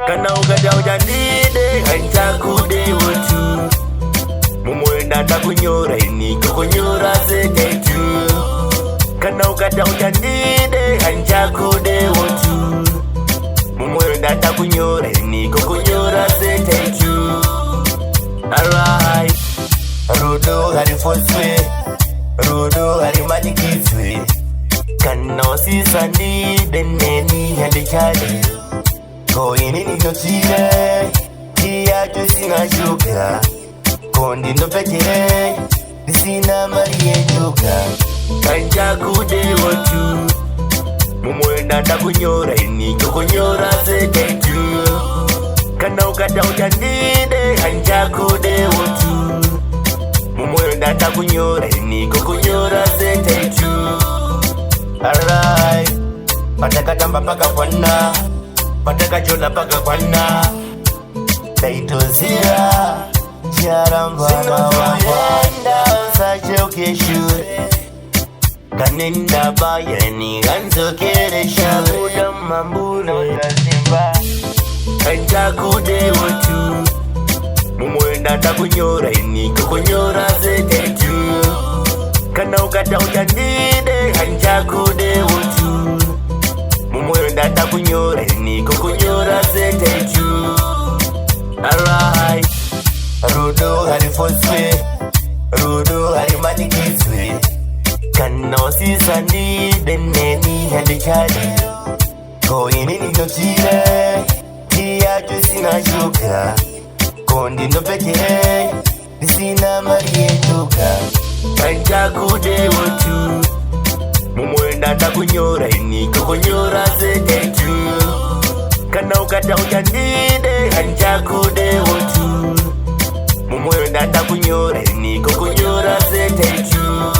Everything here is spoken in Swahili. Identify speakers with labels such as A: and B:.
A: Kana ugada ujandide hanja kude wotu Mumwenda takunyora iniko kunyora seketu Kana ugada ujandide hanja kude wotu Mumwenda takunyora iniko kunyora seketu Alright Rudo hari foswe Rudo hari manikizwe Kana osisani deneni hande chale Koini nino chile Kia jusina shuka Kondi no pekere Disina marie njuka Kanja kude watu Mumwenda takunyora iniko kunyora seketu Kana ukata ujandide Kanja kude watu Mumwenda takunyora iniko kunyora seketu Alright Pataka tamba paka kwana Pataka chola paka kwana Taito zira Chiarambana wawenda Sache ukeshure Kanenda bayani Ganzo kere shabuda mambule Kanja kude watu Mumwenda takunyora iniko kunyora seketu Kana ukata ujandide Kanja kude watu Mumwenda takunyora iniko kunyora seketu Alright Rudo hari foswe Rudo hari manikizwe Kana osisani deneni hande chale Koini nino chile Kia jusina shuka Kondi no pekere Disina marie njuka Kanja kude watu Mumwenda takunyora iniko kunyora seketu Kana ukata ujandide Kanja kude watu Mumwenda takunyora iniko kunyora seketu